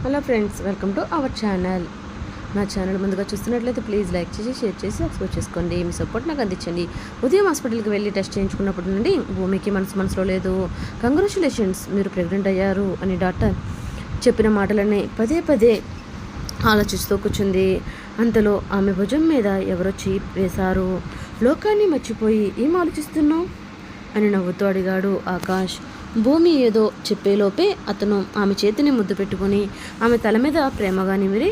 Hello friends, welcome to our channel. నా channel ముందుగా చూస్తున్నట్లయితే ప్లీజ్ లైక్ చేసి, షేర్ చేసి, సబ్స్క్రైబ్ చేసుకోండి. మీ సపోర్ట్ నాకు అందించండి. ఉదయం హాస్పిటల్కి వెళ్ళి టెస్ట్ చేయించుకున్నప్పటి నుండి భూమికి మనసులో లేదు. కంగ్రాచులేషన్స్, మీరు ప్రెగ్నెంట్ అయ్యారు అని డాక్టర్ చెప్పిన మాటలన్నీ పదే పదే ఆలోచిస్తూ కూర్చుంది. అంతలో ఆమె భుజం మీద ఎవరో చేయి వేశారు. లోకాన్ని మర్చిపోయి ఏం ఆలోచిస్తున్నావు అని నవ్వుతూ అడిగాడు ఆకాష్. భూమి ఏదో చెప్పేలోపే అతను ఆమె చేతిని ముద్దు పెట్టుకుని ఆమె తల మీద ప్రేమగా నిమిరి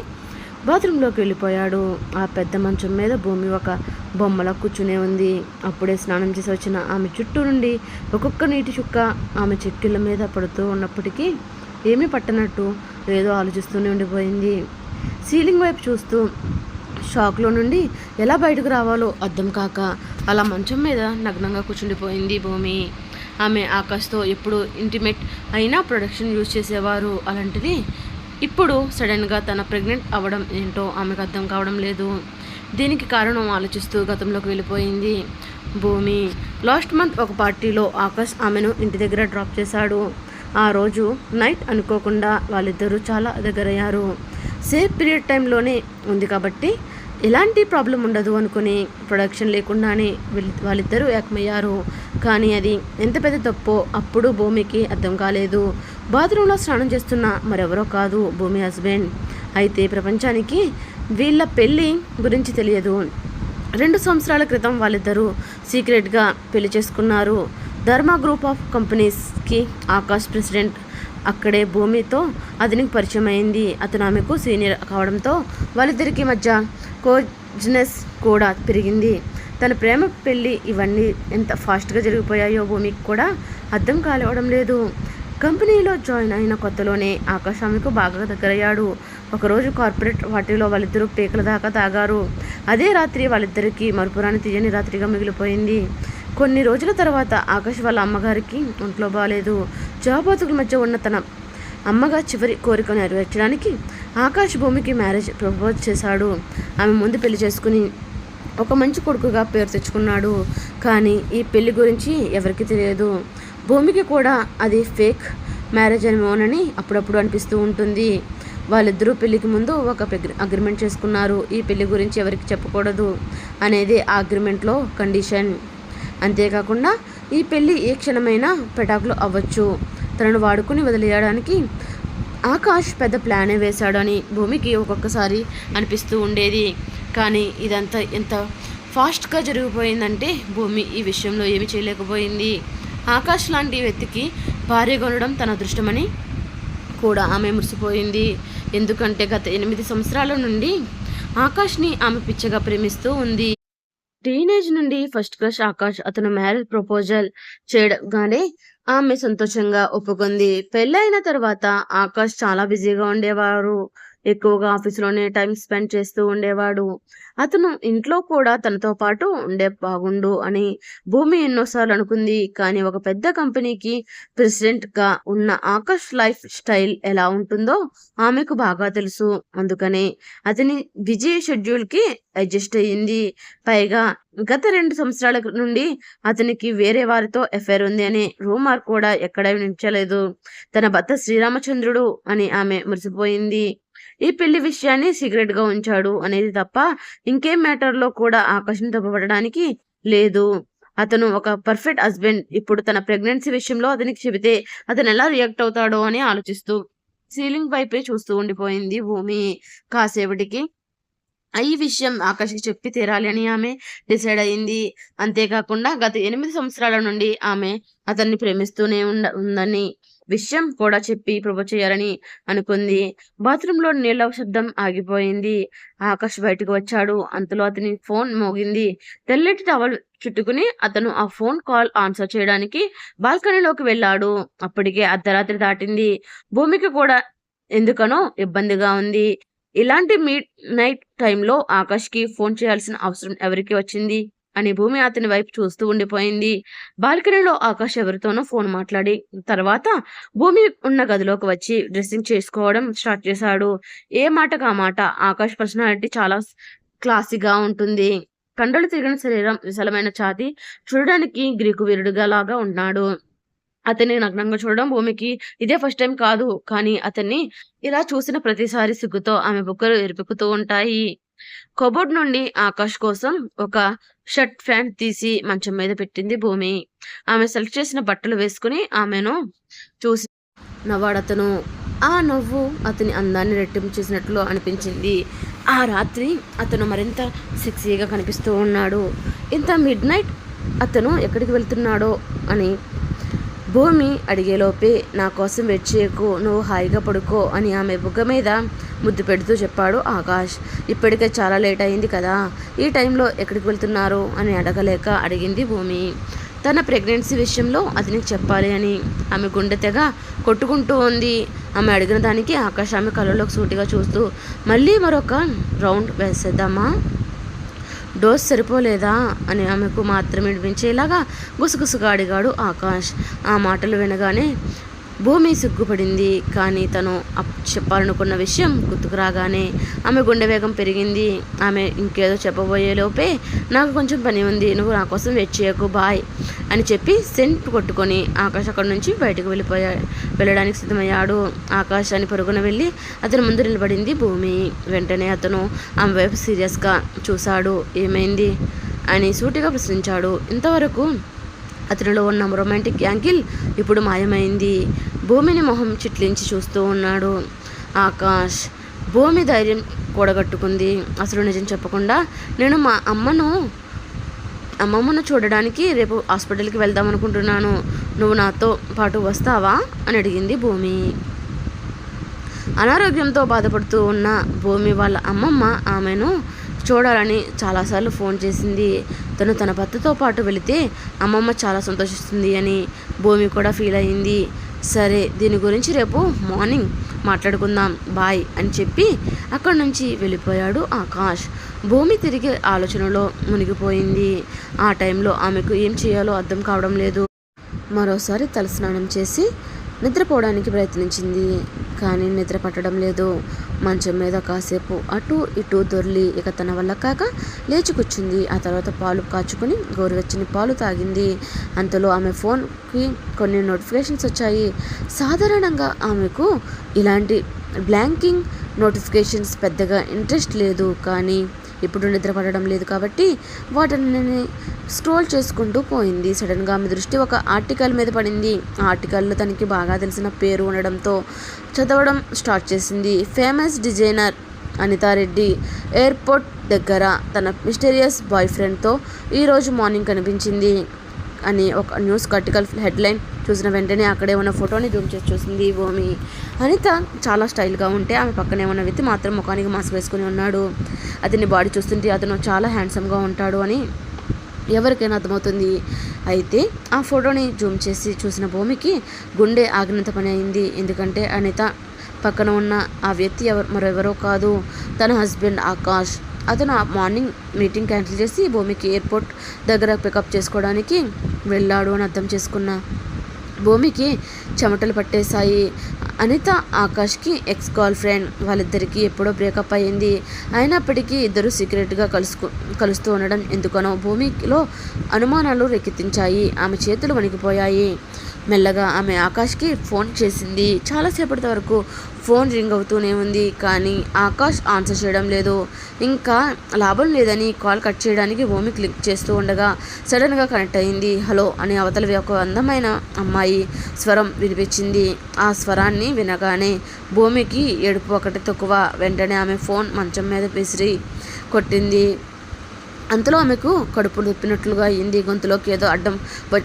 బాత్రూంలోకి వెళ్ళిపోయాడు. ఆ పెద్ద మంచం మీద భూమి ఒక బొమ్మలా కూర్చునే ఉంది. అప్పుడే స్నానం చేసి వచ్చిన ఆమె చుట్టూ నుండి ఒక్కొక్క నీటి చుక్క ఆమె చెక్కిళ్ళ మీద పడుతూ ఉన్నప్పటికీ ఏమీ పట్టనట్టు ఏదో ఆలోచిస్తూనే ఉండిపోయింది. సీలింగ్ వైపు చూస్తూ షాక్లో నుండి ఎలా బయటకు రావాలో అర్థం కాక అలా మంచం మీద నగ్నంగా కూర్చుండిపోయింది భూమి. ఆమె ఆకాష్తో ఎప్పుడు ఇంటిమేట్ అయినా ప్రొడక్షన్ యూజ్ చేసేవారు. అలాంటిది ఇప్పుడు సడన్గా తన ప్రెగ్నెంట్ అవ్వడం ఏంటో ఆమెకు అర్థం కావడం లేదు. దీనికి కారణం ఆలోచిస్తూ గతంలోకి వెళ్ళిపోయింది భూమి. లాస్ట్ మంత్ ఒక పార్టీలో ఆకాష్ ఆమెను ఇంటి దగ్గర డ్రాప్ చేశాడు. ఆ రోజు నైట్ అనుకోకుండా వాళ్ళిద్దరూ చాలా దగ్గరయ్యారు. సేఫ్ పీరియడ్ టైంలోనే ఉంది కాబట్టి ఎలాంటి ప్రాబ్లం ఉండదు అనుకుని ప్రొడక్షన్ లేకుండానే వాళ్ళిద్దరూ ఏకమయ్యారు. కానీ అది ఎంత పెద్ద తప్పో అప్పుడు భూమికి అర్థం కాలేదు. బాత్రూంలో స్నానం చేస్తున్న మరెవరో కాదు, భూమి హస్బెండ్. అయితే ప్రపంచానికి వీళ్ళ పెళ్ళి గురించి తెలియదు. 2 సంవత్సరాల క్రితం వాళ్ళిద్దరూ సీక్రెట్గా పెళ్లి చేసుకున్నారు. ధర్మ గ్రూప్ ఆఫ్ కంపెనీస్కి ఆకాష్ ప్రెసిడెంట్. అక్కడే భూమితో అతనికి పరిచయం అయింది. అతను ఆమెకు సీనియర్ కావడంతో వాళ్ళిద్దరికి మధ్య కోజ్నెస్ కూడా పెరిగింది. తన ప్రేమ పెళ్ళి ఇవన్నీ ఎంత ఫాస్ట్గా జరిగిపోయాయో భూమికి కూడా అర్థం కాలేవడం లేదు. కంపెనీలో జాయిన్ అయిన కొత్తలోనే ఆకాష్ ఆమెకు బాగా దగ్గరయ్యాడు. ఒకరోజు కార్పొరేట్ పార్టీలో వాళ్ళిద్దరూ పీకల దాకా తాగారు. అదే రాత్రి వాళ్ళిద్దరికీ మరుపురాని తీయని రాత్రిగా మిగిలిపోయింది. కొన్ని రోజుల తర్వాత ఆకాష్ వాళ్ళ అమ్మగారికి ఒంట్లో బాగాలేదు. జాబోతుకుల మధ్య ఉన్న తన అమ్మగా చివరి కోరికను నెరవేర్చడానికి ఆకాష్ భూమికి మ్యారేజ్ ప్రపోజ్ చేశాడు. ఆమె ముందు పెళ్లి చేసుకుని ఒక మంచి కొడుకుగా పేరు తెచ్చుకున్నాడు. కానీ ఈ పెళ్లి గురించి ఎవరికి తెలియదు. భూమికి కూడా అది ఫేక్ మ్యారేజ్ ఏమోనని అప్పుడప్పుడు అనిపిస్తూ ఉంటుంది. వాళ్ళిద్దరూ పెళ్లికి ముందు ఒక అగ్రిమెంట్ చేసుకున్నారు. ఈ పెళ్లి గురించి ఎవరికి చెప్పకూడదు అనేది ఆ అగ్రిమెంట్లో కండిషన్. అంతేకాకుండా ఈ పెళ్ళి ఏ క్షణమైనా పెటాకులు అవ్వచ్చు. తనను వాడుకుని వదిలేయడానికి ఆకాష్ పెద్ద ప్లానే వేశాడు అని భూమికి ఒక్కొక్కసారి అనిపిస్తూ ఉండేది. కానీ ఇదంతా ఎంత ఫాస్ట్గా జరిగిపోయిందంటే భూమి ఈ విషయంలో ఏమీ చేయలేకపోయింది. ఆకాష్ లాంటి వ్యక్తికి భార్య కొనడం తన అదృష్టమని కూడా ఆమె మురిసిపోయింది. ఎందుకంటే గత 8 సంవత్సరాల నుండి ఆకాష్ని ఆమె పిచ్చగా ప్రేమిస్తూ ఉంది. టీనేజ్ నుండి ఫస్ట్ క్రష్ ఆకాష్. అతను మ్యారేజ్ ప్రపోజల్ చేయడంగానే ఆమె సంతోషంగా ఒప్పుకుంది. పెళ్ళైన తర్వాత ఆకాష్ చాలా బిజీగా ఉండేవారు. ఎక్కువగా ఆఫీసులోనే టైం స్పెండ్ చేస్తూ ఉండేవాడు. అతను ఇంట్లో కూడా తనతో పాటు ఉండే బాగుండు అని భూమి ఎన్నోసార్లు అనుకుంది. కానీ ఒక పెద్ద కంపెనీకి ప్రెసిడెంట్గా ఉన్న ఆకాష్ లైఫ్ స్టైల్ ఎలా ఉంటుందో ఆమెకు బాగా తెలుసు. అందుకనే అతని బిజీ షెడ్యూల్కి అడ్జస్ట్ అయ్యింది. పైగా గత 2 సంవత్సరాల నుండి అతనికి వేరే వారితో ఎఫైర్ ఉంది అనే రూమర్ కూడా ఎక్కడ వినిపించలేదు. తన భర్త శ్రీరామచంద్రుడు అని ఆమె మురిసిపోయింది. ఈ పెళ్లి విషయాన్ని సీక్రెట్గా ఉంచాడు అనేది తప్ప ఇంకేం మ్యాటర్లో కూడా ఆకాశం తప్పబడడానికి లేదు. అతను ఒక పర్ఫెక్ట్ హస్బెండ్. ఇప్పుడు తన ప్రెగ్నెన్సీ విషయంలో అతనికి చెబితే అతను ఎలా రియాక్ట్ అవుతాడో అని ఆలోచిస్తూ సీలింగ్ వైపే చూస్తూ ఉండిపోయింది భూమి. కాసేపటికి ఈ విషయం ఆకాష్కి చెప్పి తీరాలి అని ఆమె డిసైడ్ అయింది. అంతేకాకుండా గత 8 సంవత్సరాల నుండి ఆమె అతన్ని ప్రేమిస్తూనే ఉందని విషయం కూడా చెప్పి ప్రపోజ్ చేయాలని అనుకుంది. బాత్రూంలో నీళ్ళ శబ్దం ఆగిపోయింది. ఆకాష్ బయటకు వచ్చాడు. అంతలో అతని ఫోన్ మోగింది. తెల్లటి టవల్ చుట్టుకుని అతను ఆ ఫోన్ కాల్ ఆన్సర్ చేయడానికి బాల్కనీలోకి వెళ్ళాడు. అప్పటికే అర్ధరాత్రి దాటింది. భూమికి కూడా ఎందుకనో ఇబ్బందిగా ఉంది. ఇలాంటి మిడ్ నైట్ టైంలో ఆకాష్కి ఫోన్ చేయాల్సిన అవసరం ఎవరికి వచ్చింది అని భూమి అతని వైపు చూస్తూ ఉండిపోయింది. బాల్కనీలో ఆకాష్ ఎవరితోనో ఫోన్ మాట్లాడి తర్వాత భూమి ఉన్న గదిలోకి వచ్చి డ్రెస్సింగ్ చేసుకోవడం స్టార్ట్ చేశాడు. ఏ మాటకు ఆ మాట. ఆకాష్ పర్సనాలిటీ చాలా క్లాసీగా ఉంటుంది. కండలు తిరిగిన శరీరం, విశాలమైన ఛాతీ, చూడడానికి గ్రీకు వీరుడిగా లాగా ఉన్నాడు. అతన్ని నగ్నంగా చూడడం భూమికి ఇదే ఫస్ట్ టైం కాదు. కానీ అతన్ని ఇలా చూసిన ప్రతిసారి సిగ్గుతో ఆమె బుగ్గలు ఎరుపెక్కుతూ ఉంటాయి. కబోర్డ్ నుండి ఆకాష్ కోసం ఒక షర్ట్ ప్యాంట్ తీసి మంచం మీద పెట్టింది భూమి. ఆమె సెలెక్ట్ చేసిన బట్టలు వేసుకుని ఆమెను చూసి నవ్వాడతను. ఆ నవ్వు అతని అందాన్ని రెట్టింపు చేసినట్లు అనిపించింది. ఆ రాత్రి అతను మరింత సెక్సీగా కనిపిస్తూ ఉన్నాడు. ఇంత మిడ్ నైట్ అతను ఎక్కడికి వెళ్తున్నాడో అని భూమి అడిగేలోపే నా కోసం వెయిట్ చేయకు, నువ్వు హాయిగా పడుకో అని ఆమె బుగ్గ మీద ముద్దు పెడుతూ చెప్పాడు ఆకాష్. ఇప్పటికే చాలా లేట్ అయింది కదా, ఈ టైంలో ఎక్కడికి వెళ్తున్నారు అని అడగలేక అడిగింది భూమి. తన ప్రెగ్నెన్సీ విషయంలో అతనికి చెప్పాలి అని. ఆమె గుండె తెగ కొట్టుకుంటూ ఉంది. ఆమె అడిగిన దానికి ఆకాష్ ఆమె కళ్ళలోకి సూటిగా చూస్తూ, మళ్ళీ మరొక రౌండ్ వేసేద్దామా, డోస్ సరిపోలేదా అని ఆమెకు మాత్రమే వినిపించేలాగా గుసగుసగా అడిగాడు ఆకాష్. ఆ మాటలు వినగానే భూమి సిగ్గుపడింది. కానీ తను చెప్పాలనుకున్న విషయం గుర్తుకు రాగానే ఆమె గుండె వేగం పెరిగింది. ఆమె ఇంకేదో చెప్పబోయేలోపే నాకు కొంచెం పని ఉంది, నువ్వు నా కోసం వెయిట్ చేయకు, బాయ్ అని చెప్పి సెంట్ కొట్టుకొని ఆకాష్ అక్కడి నుంచి బయటకు వెళ్ళడానికి సిద్ధమయ్యాడు. ఆకాష్ అని పరుగున వెళ్ళి అతని ముందు నిలబడింది భూమి. వెంటనే అతను ఆమె వైపు సీరియస్గా చూశాడు. ఏమైంది అని సూటిగా ప్రశ్నించాడు. ఇంతవరకు అతనిలో ఉన్న రొమాంటిక్ యాంగిల్ ఇప్పుడు మాయమైంది. భూమిని మొహం చిట్లించి చూస్తూ ఉన్నాడు ఆకాష్. భూమి ధైర్యం కూడగట్టుకుంది. అసలు నిజం చెప్పకుండా, నేను మా అమ్మమ్మను చూడడానికి రేపు హాస్పిటల్కి వెళ్దాం అనుకుంటున్నాను, నువ్వు నాతో పాటు వస్తావా అని అడిగింది భూమి. అనారోగ్యంతో బాధపడుతూ ఉన్న భూమి వాళ్ళ అమ్మమ్మ ఆమెను చూడాలని చాలాసార్లు ఫోన్ చేసింది. తను తన భర్తతో పాటు వెళితే అమ్మమ్మ చాలా సంతోషిస్తుంది అని భూమి కూడా ఫీల్ అయింది. సరే, దీని గురించి రేపు మార్నింగ్ మాట్లాడుకుందాం, బాయ్ అని చెప్పి అక్కడి నుంచి వెళ్ళిపోయాడు ఆకాష్. భూమి తిరిగి ఆలోచనలో మునిగిపోయింది. ఆ టైంలో ఆమెకు ఏం చేయాలో అర్థం కావడం లేదు. మరోసారి తలస్నానం చేసి నిద్రపోవడానికి ప్రయత్నించింది. కానీ నిద్ర పట్టడం లేదు. మంచం మీద కాసేపు అటు ఇటు దొర్లి ఇక తన వల్ల కాక లేచి కూర్చుంది. ఆ తర్వాత పాలు కాచుకొని గోరువెచ్చని పాలు తాగింది. అంతలో ఆమె ఫోన్కి కొన్ని నోటిఫికేషన్స్ వచ్చాయి. సాధారణంగా ఆమెకు ఇలాంటి బ్లాంకింగ్ నోటిఫికేషన్స్ పెద్దగా ఇంట్రెస్ట్ లేదు. కానీ ఇప్పుడు నిద్ర పడడం లేదు కాబట్టి వాటిని స్క్రోల్ చేసుకుంటూ పోయింది. సడన్గా ఆమె దృష్టి ఒక ఆర్టికల్ మీద పడింది. ఆ ఆర్టికల్లో తనకి బాగా తెలిసిన పేరు ఉండడంతో చదవడం స్టార్ట్ చేసింది. ఫేమస్ డిజైనర్ అనితారెడ్డి ఎయిర్పోర్ట్ దగ్గర తన మిస్టీరియస్ బాయ్ ఫ్రెండ్తో ఈరోజు మార్నింగ్ కనిపించింది అని ఒక న్యూస్ ఆర్టికల్ హెడ్లైన్ చూసిన వెంటనే అక్కడే ఉన్న ఫోటోని జూమ్ చేసి చూసింది భూమి. అనిత చాలా స్టైల్గా ఉంటే ఆమె పక్కనే ఉన్న వ్యక్తి మాత్రం ముఖానికి మాస్క్ వేసుకుని ఉన్నాడు. అతని బాడీ చూస్తుంటే అతను చాలా హ్యాండ్సమ్గా ఉంటాడు అని ఎవరికైనా అర్థమవుతుంది. అయితే ఆ ఫోటోని జూమ్ చేసి చూసిన భూమికి గుండె ఆగినంత పని అయింది. ఎందుకంటే అనిత పక్కన ఉన్న ఆ వ్యక్తి మరెవరో కాదు, తన హస్బెండ్ ఆకాష్. అతను ఆ మార్నింగ్ మీటింగ్ క్యాన్సిల్ చేసి భూమికి ఎయిర్పోర్ట్ దగ్గర పికప్ చేసుకోవడానికి వెళ్ళాడు అని అర్థం చేసుకున్న భూమికి చెమటలు పట్టేశాయి. అనిత ఆకాష్కి ఎక్స్ గర్ల్ ఫ్రెండ్. వాళ్ళిద్దరికీ ఎప్పుడో బ్రేకప్ అయ్యింది. అయినప్పటికీ ఇద్దరు సీక్రెట్గా కలుస్తూ ఉండడం ఎందుకనో భూమిలో అనుమానాలు రేకెత్తించాయి. ఆమె చేతులు వణికిపోయాయి. మెల్లగా ఆమె ఆకాష్కి ఫోన్ చేసింది. చాలాసేపటి వరకు ఫోన్ రింగ్ అవుతూనే ఉంది. కానీ ఆకాష్ ఆన్సర్ చేయడం లేదు. ఇంకా లాభం లేదని కాల్ కట్ చేయడానికి భూమి క్లిక్ చేస్తూ ఉండగా సడన్గా కనెక్ట్ అయింది. హలో అని అవతల ఒక అందమైన అమ్మాయి స్వరం వినిపించింది. ఆ స్వరాన్ని వినగానే భూమికి ఏడుపు ఒకటి తక్కువ. వెంటనే ఆమె ఫోన్ మంచం మీద విసిరి కొట్టింది. అంతలో ఆమెకు కడుపు నొప్పినట్లుగా అయింది. గొంతులోకి ఏదో అడ్డం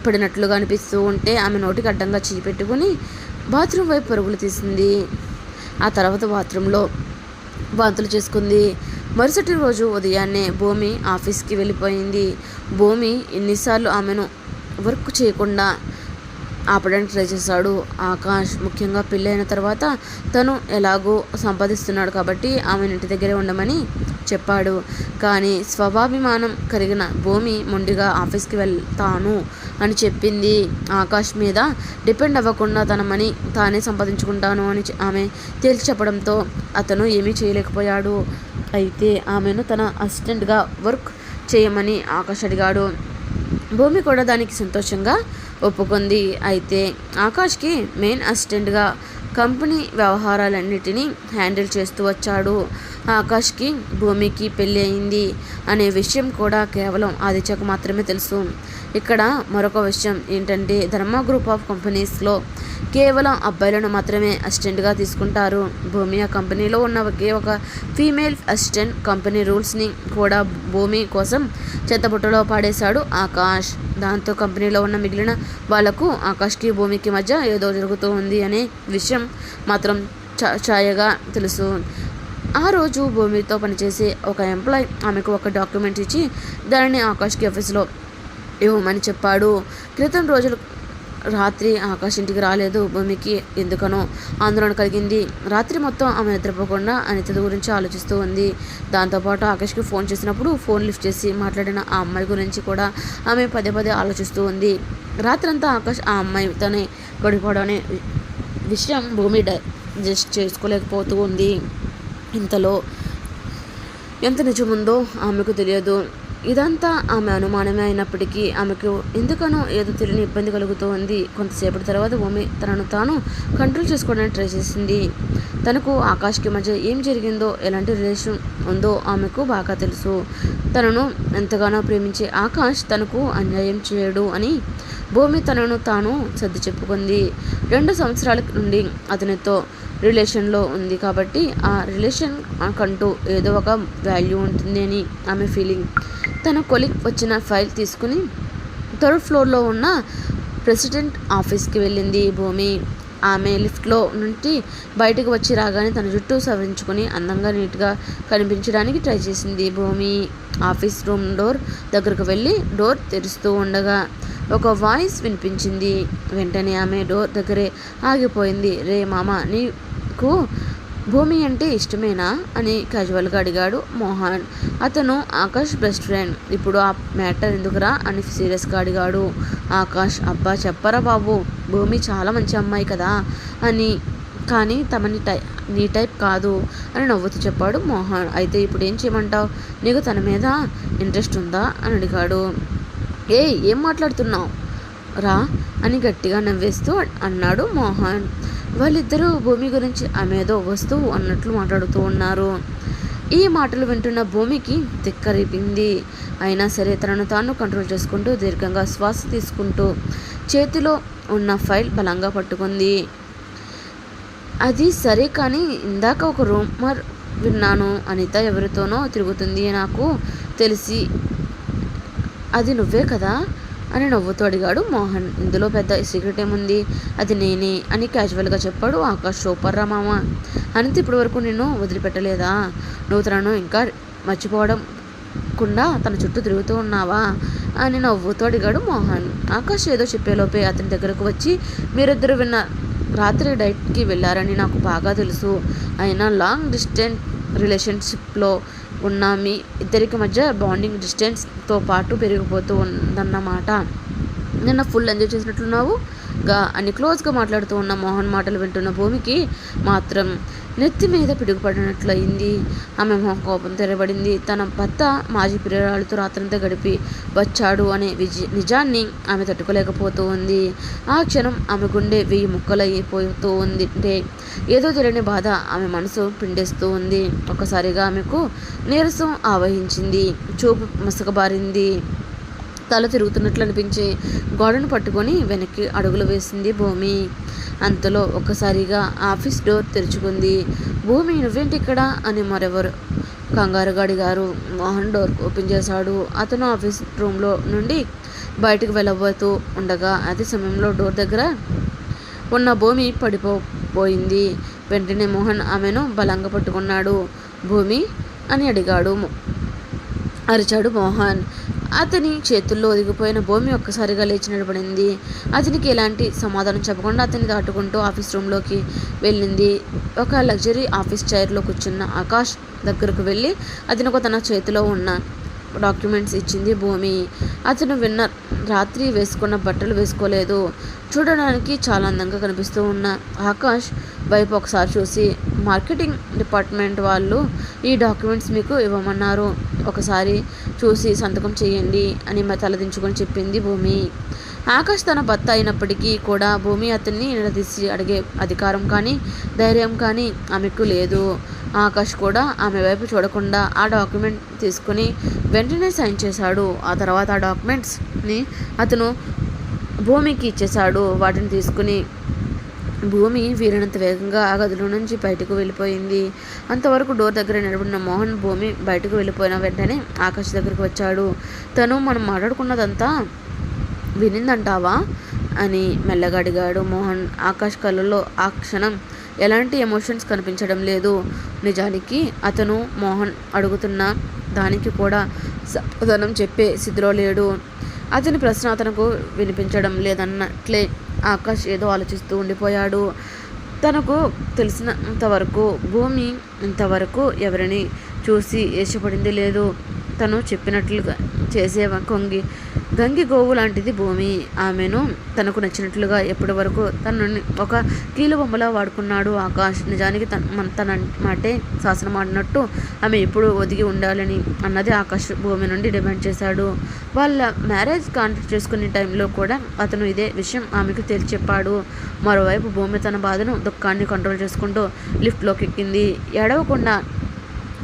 పడినట్లుగా అనిపిస్తూ ఉంటే ఆమె నోటికి అడ్డంగా చేయి పెట్టుకుని బాత్రూమ్ వైపు పరుగులు తీసింది. ఆ తర్వాత బాత్రూంలో వాంతులు చేసుకుంది. మరుసటి రోజు ఉదయాన్నే భూమి ఆఫీస్కి వెళ్ళిపోయింది. భూమి ఎన్నిసార్లు ఆమెను వర్క్ చేయకుండా ఆపడానికి ట్రై చేశాడు ఆకాష్. ముఖ్యంగా పెళ్ళైన తర్వాత తను ఎలాగో సంపాదిస్తున్నాడు కాబట్టి ఆమెను ఇంటి దగ్గరే ఉండమని చెప్పాడు. కానీ స్వభాభిమానం కలిగిన భూమి మొండిగా ఆఫీస్కి వెళ్తాను అని చెప్పింది. ఆకాష్ మీద డిపెండ్ అవ్వకుండా తన మనీ తానే సంపాదించుకుంటాను అని ఆమె తేల్చి చెప్పడంతో అతను ఏమీ చేయలేకపోయాడు. అయితే ఆమెను తన అసిస్టెంట్గా వర్క్ చేయమని ఆకాష్ అడిగాడు. భూమి కూడా దానికి సంతోషంగా ఒప్పుకుంది. అయితే ఆకాష్కి మెయిన్ అసిస్టెంట్గా కంపెనీ వ్యవహారాలన్నిటినీ హ్యాండిల్ చేస్తూ వచ్చాడు. ఆకాష్కి భూమికి పెళ్ళి అయింది అనే విషయం కూడా కేవలం ఆదిత్యకు మాత్రమే తెలుసు. ఇక్కడ మరొక విషయం ఏంటంటే ధర్మ గ్రూప్ ఆఫ్ కంపెనీస్లో కేవలం అబ్బాయిలను మాత్రమే అసిస్టెంట్గా తీసుకుంటారు. భూమి ఆ కంపెనీలో ఉన్న ఒకే ఒక ఫీమేల్ అసిస్టెంట్. కంపెనీ రూల్స్ని కూడా భూమి కోసం చెత్తబుట్టలో పాడేశాడు ఆకాష్. దాంతో కంపెనీలో ఉన్న మిగిలిన వాళ్లకు ఆకాష్కి భూమికి మధ్య ఏదో జరుగుతూ ఉంది అనే విషయం మాత్రం ఛాయగా తెలుసు. ఆ రోజు భూమితో పనిచేసే ఒక ఎంప్లాయ్ ఆమెకు ఒక డాక్యుమెంట్ ఇచ్చి దానిని ఆకాష్కి ఆఫీసులో ఇవ్వమని చెప్పాడు. క్రితం రోజులు రాత్రి ఆకాష్ ఇంటికి రాలేదు. భూమికి ఎందుకనో ఆందోళన కలిగింది. రాత్రి మొత్తం ఆమె నిద్రపోకుండా అనిత గురించి ఆలోచిస్తూ ఉంది. దాంతోపాటు ఆకాష్కి ఫోన్ చేసినప్పుడు ఫోన్ లిఫ్ట్ చేసి మాట్లాడిన ఆ అమ్మాయి గురించి కూడా ఆమె పదే పదే ఆలోచిస్తూ ఉంది. రాత్రంతా ఆకాష్ ఆ అమ్మాయి తనే గడిపోవడం అనే విషయం భూమి డైజెస్ట్ చేసుకోలేకపోతూ ఉంది. ఇంతలో ఎంత నిజముందో ఆమెకు తెలియదు. ఇదంతా ఆమె అనుమానమే అయినప్పటికీ ఆమెకు ఎందుకనో ఏదో తెలియని ఇబ్బంది కలుగుతూ ఉంది. కొంతసేపటి తర్వాత భూమి తనను తాను కంట్రోల్ చేసుకోవడానికి ట్రై చేసింది. తనకు ఆకాష్కి మధ్య ఏం జరిగిందో, ఎలాంటి రిలేషన్ ఉందో ఆమెకు బాగా తెలుసు. తనను ఎంతగానో ప్రేమించే ఆకాష్ తనకు అన్యాయం చేయడు అని భూమి తనను తాను సర్ది చెప్పుకుంది. 2 సంవత్సరాల నుండి అతనితో రిలేషన్లో ఉంది కాబట్టి ఆ రిలేషన్ కంటూ ఏదో ఒక వాల్యూ ఉంటుంది అని ఆమె ఫీలింగ్. తన కొలీగ్ వచ్చిన ఫైల్ తీసుకుని 3rd ఫ్లోర్లో ఉన్న ప్రెసిడెంట్ ఆఫీస్కి వెళ్ళింది భూమి. ఆమె లిఫ్ట్లో నుండి బయటకు వచ్చి రాగానే తన జుట్టు సవరించుకొని అందంగా నీట్గా కనిపించడానికి ట్రై చేసింది భూమి. ఆఫీస్ రూమ్ డోర్ దగ్గరకు వెళ్ళి డోర్ తెరుస్తూ ఉండగా ఒక వాయిస్ వినిపించింది. వెంటనే ఆమె డోర్ దగ్గరే ఆగిపోయింది. రే మామ, నీకు భూమి అంటే ఇష్టమేనా అని క్యాజువల్గా అడిగాడు మోహన్. అతను ఆకాష్ బెస్ట్ ఫ్రెండ్. ఇప్పుడు ఆ మ్యాటర్ ఎందుకురా అని సీరియస్గా అడిగాడు ఆకాష్. అబ్బా చెప్పరా బాబు, భూమి చాలా మంచి అమ్మాయి కదా అని, కానీ తమని నీ టైప్ కాదు అని నవ్వుతూ చెప్పాడు మోహన్. అయితే ఇప్పుడు ఏం చేయమంటావు? నీకు తన మీద ఇంట్రెస్ట్ ఉందా అని అడిగాడు. ఏం మాట్లాడుతున్నావు రా అని గట్టిగా నవ్వేస్తూ అన్నాడు మోహన్. వాళ్ళిద్దరూ భూమి గురించి ఆమెదో వస్తువు అన్నట్లు మాట్లాడుతూ ఉన్నారు. ఈ మాటలు వింటున్న భూమికి తిక్కరిపింది. అయినా సరే తనను తాను కంట్రోల్ చేసుకుంటూ దీర్ఘంగా శ్వాస తీసుకుంటూ చేతిలో ఉన్న ఫైల్ బలంగా పట్టుకుంది. అది సరే, కానీ ఇందాక ఒక రూమర్ విన్నాను. అనిత ఎవరితోనో తిరుగుతుంది నాకు తెలిసి, అది నువ్వే కదా అని నవ్వుతూ అడిగాడు మోహన్. ఇందులో పెద్ద సీక్రెట్ ఏముంది? అది నేనే అని క్యాజువల్గా చెప్పాడు ఆకాష్. సూపర్ రా మామ, అనిత ఇప్పటి వరకు నిన్ను వదిలిపెట్టలేదా? నువ్వు తనను ఇంకా మర్చిపోవడంకుండా తన చుట్టూ తిరుగుతూ ఉన్నావా అని నవ్వుతూ అడిగాడు మోహన్. ఆకాష్ ఏదో చెప్పేలోపే అతని దగ్గరకు వచ్చి, మీరిద్దరు రాత్రి డైట్కి వెళ్ళారని నాకు బాగా తెలుసు. అయినా లాంగ్ డిస్టెన్స్ రిలేషన్షిప్లో ఉన్న మీ ఇద్దరికి మధ్య బాండింగ్ డిస్టెన్స్తో పాటు పెరిగిపోతూ ఉందన్నమాట. నిన్న ఫుల్ ఎంజాయ్ చేసినట్లున్నావు అని క్లోజ్గా మాట్లాడుతూ ఉన్న మోహన్ మాటలు వింటున్న భూమికి మాత్రం నెత్తి మీద పిడుగుపడినట్లయింది. ఆమె మొహం కోపం తెరబడింది. తన భర్త మాజీ ప్రియురాలతో రాత్రంతా గడిపి వచ్చాడు అనే నిజాన్ని ఆమె తట్టుకోలేకపోతూ ఉంది. ఆ క్షణం ఆమె గుండె 1000 ముక్కలైపోతూ ఉంది. ఏదో తెలియని బాధ ఆమె మనసు పిండేస్తూ ఉంది. ఒక్కసారిగా ఆమెకు నీరసం ఆవహించింది. చూపు మసకబారింది. తల తిరుగుతున్నట్లు అనిపించి గోడను పట్టుకొని వెనక్కి అడుగులు వేసింది భూమి. అంతలో ఒక్కసారిగా ఆఫీస్ డోర్ తెరుచుకుంది. భూమి, నువ్వేంటి ఇక్కడ అని మరెవరు కంగారుగా అడిగారు. మోహన్ డోర్ ఓపెన్ చేశాడు. అతను ఆఫీస్ రూమ్లో నుండి బయటకు వెళ్ళబోతూ ఉండగా అదే సమయంలో డోర్ దగ్గర ఉన్న భూమి పడిపోయింది. వెంటనే మోహన్ ఆమెను బలంగా పట్టుకున్నాడు. భూమి అని అరిచాడు మోహన్. అతని చేతుల్లో ఒదిగిపోయిన భూమి ఒక్కసారిగా లేచి నిలబడింది. అతనికి ఎలాంటి సమాధానం చెప్పకుండా అతన్ని దాటుకుంటూ ఆఫీస్ రూమ్లోకి వెళ్ళింది. ఒక లగ్జరీ ఆఫీస్ చైర్లో కూర్చున్న ఆకాష్ దగ్గరకు వెళ్ళి అతనికి తన చేతిలో ఉన్న డాక్యుమెంట్స్ ఇచ్చింది భూమి. అతను విన్న రాత్రి వేసుకున్న బట్టలు వేసుకోలేదు. చూడడానికి చాలా అందంగా కనిపిస్తూ ఉన్న ఆకాష్ వైపు ఒకసారి చూసి, మార్కెటింగ్ డిపార్ట్మెంట్ వాళ్ళు ఈ డాక్యుమెంట్స్ మీకు ఇవ్వమన్నారు, ఒకసారి చూసి సంతకం చేయండి అని తలదించుకొని చెప్పింది భూమి. ఆకాష్ తన భర్త అయినప్పటికీ కూడా భూమి అతన్ని నిలదీసి అడిగే అధికారం కానీ ధైర్యం కానీ ఆమెకు లేదు. ఆకాష్ కూడా ఆమె వైపు చూడకుండా ఆ డాక్యుమెంట్ తీసుకుని వెంటనే సైన్ చేశాడు. ఆ తర్వాత ఆ డాక్యుమెంట్స్ని అతను భూమికి ఇచ్చేశాడు. వాటిని తీసుకుని భూమి వీరినంత వేగంగా ఆ గదిలో నుంచి బయటకు వెళ్ళిపోయింది. అంతవరకు డోర్ దగ్గర నిలబడిన మోహన్ భూమి బయటకు వెళ్ళిపోయిన వెంటనే ఆకాష్ దగ్గరికి వచ్చాడు. తను మనం మాట్లాడుకున్నదంతా వినిందంటావా అని మెల్లగా అడిగాడు మోహన్. ఆకాష్ కళ్ళలో ఆ క్షణం ఎలాంటి ఎమోషన్స్ కనిపించడం లేదు. నిజానికి అతను మోహన్ అడుగుతున్న దానికి కూడా సమాధానం చెప్పే స్థితిలో లేడు. అతని ప్రశ్న అతనుకు వినిపించడం లేదన్నట్లే ఆకాష్ ఏదో ఆలోచిస్తూ ఉండిపోయాడు. తనకు తెలిసినంతవరకు భూమి ఇంతవరకు ఎవరిని చూసి ఇష్టపడింది లేదు. తను చెప్పినట్లుగా చేసే గంగి గోవు లాంటిది భూమి. ఆమెను తనకు నచ్చినట్లుగా ఎప్పటి వరకు తనని ఒక కీలుబొమ్మలా వాడుకున్నాడు ఆకాష్. నిజానికి తన మాటే శాసనం ఆడినట్టు ఆమె ఎప్పుడు ఒదిగి ఉండాలని అన్నది ఆకాష్ భూమి నుండి డిమాండ్ చేశాడు. వాళ్ళ మ్యారేజ్ కాంటాక్ట్ చేసుకునే టైంలో కూడా అతను ఇదే విషయం ఆమెకు తేల్చి చెప్పాడు. మరోవైపు భూమి తన బాధను దుఃఖాన్ని కంట్రోల్ చేసుకుంటూ లిఫ్ట్లోకి ఎక్కింది. ఏడవకుండా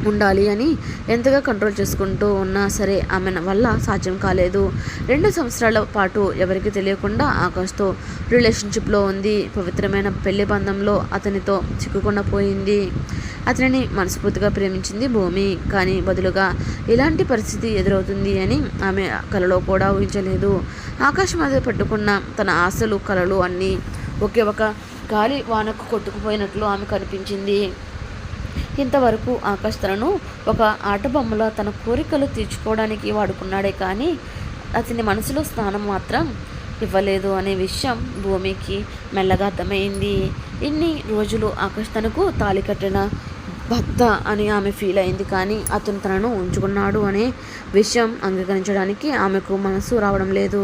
ఉండాలి అని ఎంతగా కంట్రోల్ చేసుకుంటూ ఉన్నా సరే ఆమె వల్ల సాధ్యం కాలేదు. 2 సంవత్సరాల పాటు ఎవరికి తెలియకుండా ఆకాష్తో రిలేషన్షిప్లో ఉంది. పవిత్రమైన పెళ్లి బంధంలో అతనితో చిక్కుకుండా పోయింది. అతనిని మనస్ఫూర్తిగా ప్రేమించింది భూమి. కానీ బదులుగా ఇలాంటి పరిస్థితి ఎదురవుతుంది అని ఆమె కలలో కూడా ఊహించలేదు. ఆకాశ్ మీద పెట్టుకున్న తన ఆశలు కలలు అన్నీ ఒకే ఒక గాలి వానకు కొట్టుకుపోయినట్లు ఆమె కనిపించింది. ఇంతవరకు ఆకాష్ తనను ఒక ఆటబొమ్మలో తన కోరికలు తీర్చుకోవడానికి వాడుకున్నాడే కానీ అతని మనసులో స్థానం మాత్రం ఇవ్వలేదు అనే విషయం భూమికి మెల్లగా అర్థమైంది. ఇన్ని రోజులు ఆకాష్ తనకు తాళి కట్టిన భర్త అని ఆమె ఫీల్ అయింది. కానీ అతను తనను ఉంచుకున్నాడు అనే విషయం అంగీకరించడానికి ఆమెకు మనసు రావడం లేదు.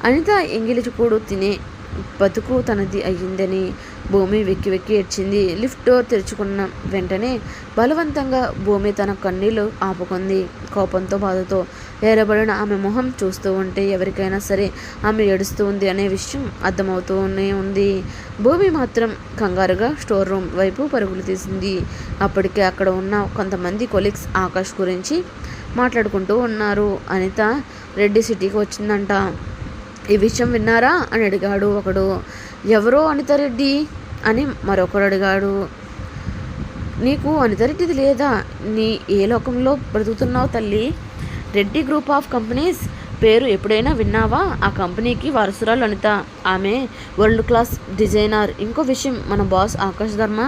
అనిత ఎంగిలి చూపుడు తినే బతుకు తనది అయ్యిందని భూమి వెక్కి వెక్కి ఏడ్చింది. లిఫ్ట్ డోర్ తెరుచుకున్న వెంటనే బలవంతంగా భూమి తన కన్నీళ్లు ఆపుకుంది. కోపంతో బాధతో ఏరబడిన ఆమె మొహం చూస్తూ ఉంటే ఎవరికైనా సరే ఆమె ఏడుస్తూ ఉంది అనే విషయం అర్థమవుతూనే ఉంది. భూమి మాత్రం కంగారుగా స్టోర్ రూమ్ వైపు పరుగులు తీసింది. అప్పటికే అక్కడ ఉన్న కొంతమంది కొలీగ్స్ ఆకాష్ గురించి మాట్లాడుకుంటూ ఉన్నారు. అనిత రెడ్డి సిటీకి వచ్చిందంట, ఈ విషయం విన్నారా అని అడిగాడు ఒకడు. ఎవరో అనితారెడ్డి అని మరొకడు అడిగాడు. నీకు అనితారెడ్డిది లేదా? నీ ఏ లోకంలో బ్రతుకుతున్నావు తల్లి? రెడ్డి గ్రూప్ ఆఫ్ కంపెనీస్ పేరు ఎప్పుడైనా విన్నావా? ఆ కంపెనీకి వారసురాలు అనిత. ఆమె వరల్డ్ క్లాస్ డిజైనర్. ఇంకో విషయం, మన బాస్ ఆకాష్ ధర్మ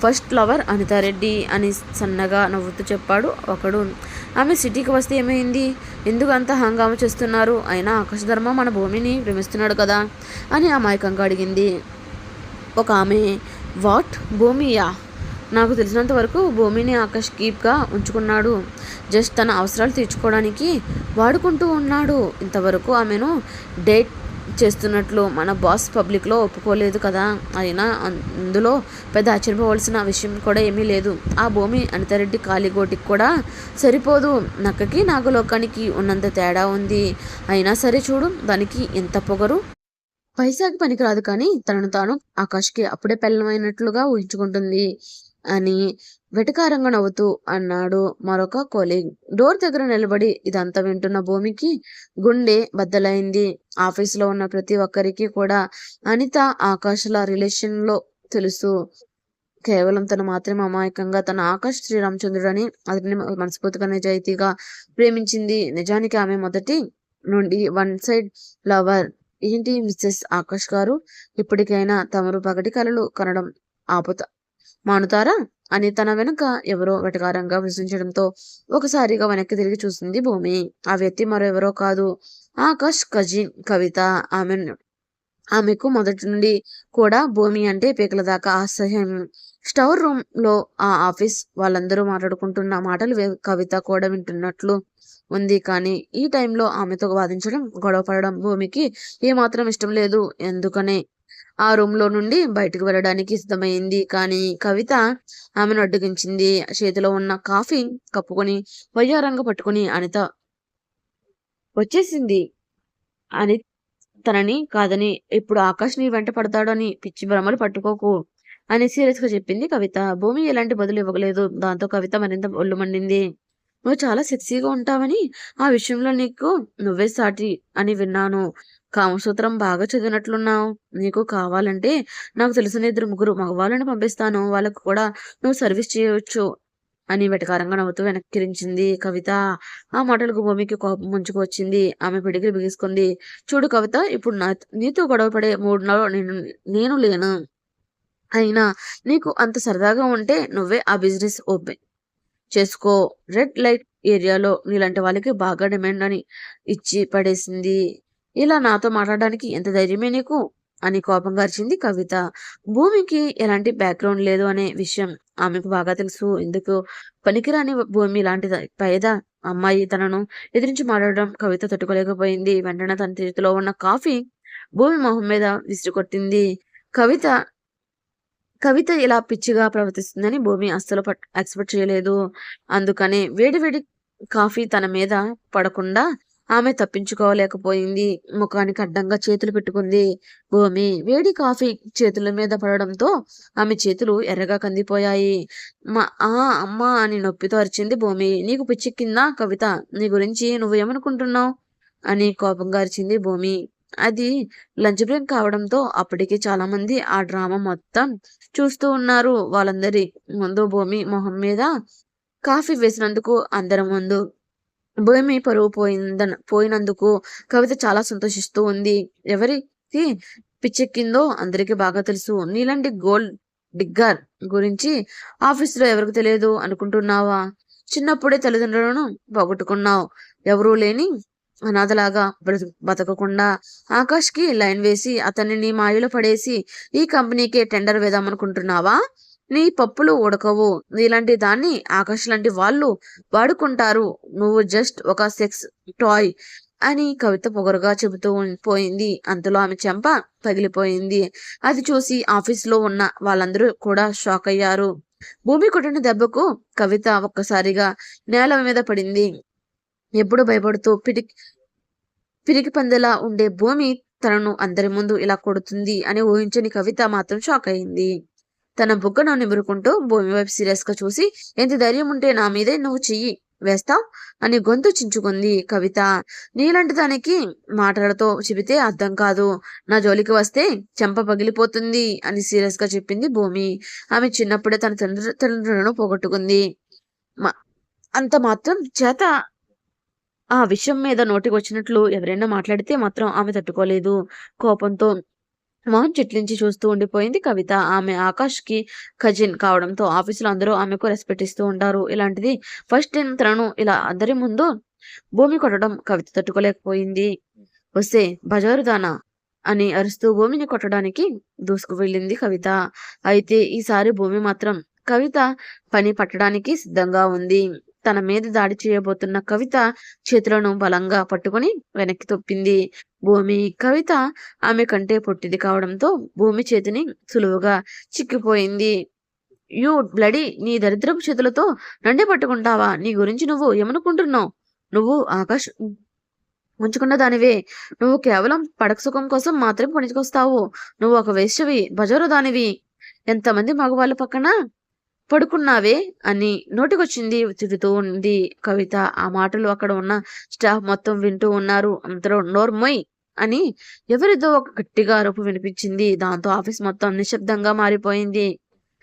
ఫస్ట్ లవర్ అనితారెడ్డి అని సన్నగా నవ్వుతూ చెప్పాడు ఒకడు. ఆమె సిటీకి వస్తే ఏమైంది? ఎందుకు అంత హంగామా చేస్తున్నారు? అయినా ఆకాశ ధర్మ మన భూమిని ప్రేమిస్తున్నాడు కదా అని అమాయకంగా అడిగింది ఒక ఆమె. వాట్? భూమియా? నాకు తెలిసినంత వరకు భూమిని ఆకాష్ కీప్గా ఉంచుకున్నాడు. జస్ట్ తన అవసరాలు తీర్చుకోవడానికి వాడుకుంటూ ఉన్నాడు. ఇంతవరకు ఆమెను డేట్ చేస్తున్నట్లు మన బాస్ పబ్లిక్లో ఒప్పుకోలేదు కదా. అయినా అందులో పెద్ద ఆశ్చర్యపోవాల్సిన విషయం కూడా ఏమీ లేదు. ఆ భూమి అనితారెడ్డి కాలిగోటికి కూడా సరిపోదు. నక్కకి నాగలోకానికి ఉన్నంత తేడా ఉంది. అయినా సరే చూడు, దానికి ఎంత పొగరు. పైసాకి పనికిరాదు కానీ తనను తాను ఆకాష్కి అప్పుడే పెళ్ళమైనట్లుగా ఊహించుకుంటుంది అని వెటకారంగా నవ్వుతూ అన్నాడు మరొక కొలీగ్. డోర్ దగ్గర నిలబడి ఇదంతా వింటున్న భూమికి గుండె బద్దలైంది. ఆఫీసులో ఉన్న ప్రతి ఒక్కరికి కూడా అనిత ఆకాష్ల రిలేషన్లో తెలుసు. కేవలం తను మాత్రమే అమాయకంగా తన ఆకాష్ శ్రీరామచంద్రుడని అతని మనస్ఫూర్తిగా నిజాయితీగా ప్రేమించింది. నిజానికి ఆమె మొదటి నుండి వన్ సైడ్ లవర్. ఏంటి మిస్సెస్ ఆకాష్ గారు, ఇప్పటికైనా తమరు పగటి కలలు కనడం మానుతారా అని తన వెనుక ఎవరో వెటకారంగా ప్రశ్నించడంతో ఒకసారిగా వెనక్కి తిరిగి చూసింది భూమి. ఆ వ్యక్తి మరెవరో కాదు, ఆకాష్ కజిన్ కవిత. ఆమెకు మొదటి నుండి కూడా భూమి అంటే పీకల దాకా అసహ్యం. స్టోర్ రూమ్ లో ఆ ఆఫీస్ వాళ్ళందరూ మాట్లాడుకుంటున్న మాటలు కవిత కూడా వింటున్నట్లు ఉంది. కానీ ఈ టైంలో ఆమెతో వాదించడం, గొడవ పడడం భూమికి ఏమాత్రం ఇష్టం లేదు. ఎందుకనే ఆ రూమ్‌లో నుండి బయటకు వెళ్ళడానికి సిద్ధమైంది. కానీ కవిత ఆమెను అడ్డగించింది. చేతిలో ఉన్న కాఫీ కప్పుకొని వయ్యారంగా పట్టుకొని అనిత వచ్చేసింది. అని తనని కాదని, ఇప్పుడు ఆకాష్ నీ వెంట పడతాడని పిచ్చి భ్రమలు పట్టుకోకు అని సీరియస్‌గా చెప్పింది కవిత. భూమి ఎలాంటి బదులు ఇవ్వలేదు. దాంతో కవిత మరింత ఒళ్ళు మండింది. నువ్వు చాలా సెక్సీగా ఉంటావని, ఆ విషయంలో నీకు నువ్వే సాటి అని విన్నాను. కామసూత్రం బాగా చదివినట్లున్నావు. నీకు కావాలంటే నాకు తెలిసిన 2, 3 మగవాళ్ళని పంపిస్తాను. వాళ్ళకు కూడా నువ్వు సర్వీస్ చేయవచ్చు అని వెటకారంగా నవ్వుతూ వెనక్కిరించింది కవిత. ఆ మాటలకు భూమికి కోపం ముంచుకు వచ్చింది. ఆమె పిడికిలి బిగించుకుంది. చూడు కవిత, ఇప్పుడు నీతో గొడవ పడే మూడ్‌లో నేను లేను. అయినా నీకు అంత సరదాగా ఉంటే నువ్వే ఆ బిజినెస్ ఓపెన్ చేసుకో. రెడ్ లైట్ ఏరియాలో నీలాంటి వాళ్ళకి బాగా డిమాండ్ అని ఇచ్చి పడేసింది. ఇలా నాతో మాట్లాడడానికి ఎంత ధైర్యమే నీకు అని కోపంగా అరిచింది కవిత. భూమికి ఎలాంటి బ్యాక్గ్రౌండ్ లేదు అనే విషయం ఆమెకు బాగా తెలుసు. ఎందుకు పనికిరాని భూమి లాంటి పేద అమ్మాయి తనను ఎదిరించి మాట్లాడడం కవిత తట్టుకోలేకపోయింది. వెంటనే తన చేతిలో ఉన్న కాఫీ భూమి మొహం మీద విసిరికొట్టింది. కవిత కవిత ఇలా పిచ్చిగా ప్రవర్తిస్తుందని భూమి అస్సలు ఎక్స్‌పెక్ట్ చేయలేదు. అందుకనే వేడి వేడి కాఫీ తన మీద పడకుండా ఆమె తప్పించుకోలేకపోయింది. ముఖానికి అడ్డంగా చేతులు పెట్టుకుంది. భూమి వేడి కాఫీ చేతుల మీద పడడంతో ఆమె చేతులు ఎర్రగా కందిపోయాయి. ఆ అమ్మా అని నొప్పితో అరిచింది భూమి. నీకు పిచ్చెక్కిందా కవిత? నీ గురించి నువ్వు ఏమనుకుంటున్నావు అని కోపంగా అరిచింది భూమి. అది లంచ్ బ్రేక్ కావడంతో అప్పటికి చాలా మంది ఆ డ్రామా మొత్తం చూస్తూ ఉన్నారు. వాళ్ళందరి ముందు భూమి మొహం మీద కాఫీ వేసినందుకు అందరి ముందు భూమి పరువు పోయినందుకు కవిత చాలా సంతోషిస్తూ ఉంది. ఎవరికి పిచ్చెక్కిందో అందరికీ బాగా తెలుసు. నీలాంటి గోల్డ్ డిగ్గర్ గురించి ఆఫీసులో ఎవరికి తెలియదు అనుకుంటున్నావా? చిన్నప్పుడే తల్లిదండ్రులను పోగొట్టుకున్నావు. ఎవరూ లేని అనాథలాగా బతకకుండా ఆకాష్కి లైన్ వేసి అతన్ని నీ మాయలో పడేసి ఈ కంపెనీకే టెండర్ వేద్దామనుకుంటున్నావా? నీ పప్పులు ఉడకవు. నీలాంటి దాన్ని ఆకాష్ లాంటి వాళ్ళు వాడుకుంటారు. నువ్వు జస్ట్ ఒక సెక్స్ టాయ్ అని కవిత పొగరుగా చెబుతూ పోయింది. అంతలో ఆమె చెంప పగిలిపోయింది. అది చూసి ఆఫీసులో ఉన్న వాళ్ళందరూ కూడా షాక్ అయ్యారు. భూమి కొట్టిన దెబ్బకు కవిత ఒక్కసారిగా నేల మీద పడింది. ఎప్పుడు భయపడుతూ పిరికి పందెలా ఉండే భూమి తనను అందరి ముందు ఇలా కొడుతుంది అని ఊహించని కవిత మాత్రం షాక్ అయింది. తన బుగ్గను నిమురుకుంటూ భూమి వైపు సీరియస్ గా చూసి, ఎంత ధైర్యం ఉంటే నా మీదే నువ్వు చెయ్యి వేస్తావ్ అని గొంతు చించుకుంది కవిత. నీలాంటి దానికి మాటలతో చెబితే అర్థం కాదు. నా జోలికి వస్తే చెంప పగిలిపోతుంది అని సీరియస్ గా చెప్పింది భూమి. ఆమె చిన్నప్పుడే తన తండ్రులను పోగొట్టుకుంది. అంత మాత్రం చేత ఆ విషయం మీద నోటికొచ్చినట్లు ఎవరైనా మాట్లాడితే మాత్రం ఆమె తట్టుకోలేదు. కోపంతో మొహం చిట్లించి చూస్తూ ఉండిపోయింది కవిత. ఆమె ఆకాష్‌కి కజిన్ కావడంతో ఆఫీసులో అందరూ ఆమెకు రెస్పెక్ట్ ఇస్తూ ఉంటారు. ఇలాంటిది ఫస్ట్ టైం తనను ఇలా అందరి ముందు భూమి కొట్టడం కవిత తట్టుకోలేకపోయింది. "ఒసేయ్ బజారుదానా" అని అరుస్తూ భూమిని కొట్టడానికి దూసుకు వెళ్ళింది కవిత. అయితే ఈసారి భూమి మాత్రం కవిత పని పట్టడానికి సిద్ధంగా ఉంది. తన మీద దాడి చేయబోతున్న కవిత చేతులను బలంగా పట్టుకుని వెనక్కి తొప్పింది భూమి. కవిత ఆమె కంటే పొట్టిది కావడంతో భూమి చేతిని సులువుగా చిక్కిపోయింది. యూ బ్లడీ, నీ దరిద్రపు చేతులతో నన్నే పట్టుకుంటావా? నీ గురించి నువ్వు ఏమనుకుంటున్నావు? నువ్వు ఆకాష్ ఉంచుకున్న దానివే. నువ్వు కేవలం పడక సుఖం కోసం మాత్రమే పనికొస్తావు. నువ్వు ఒక వేశ్యవి, బజారు దానివి. ఎంతమంది మగవాళ్ళ పక్కన పడుకున్నావే అని నోటికొచ్చింది తిడుతూ ఉంది కవిత. ఆ మాటలు అక్కడ ఉన్న స్టాఫ్ మొత్తం వింటూ ఉన్నారు. అంతలో నోర్మోయ్ అని ఎవరిదో ఒక గట్టిగా అరుపు వినిపించింది. దాంతో ఆఫీస్ మొత్తం నిశ్శబ్దంగా మారిపోయింది.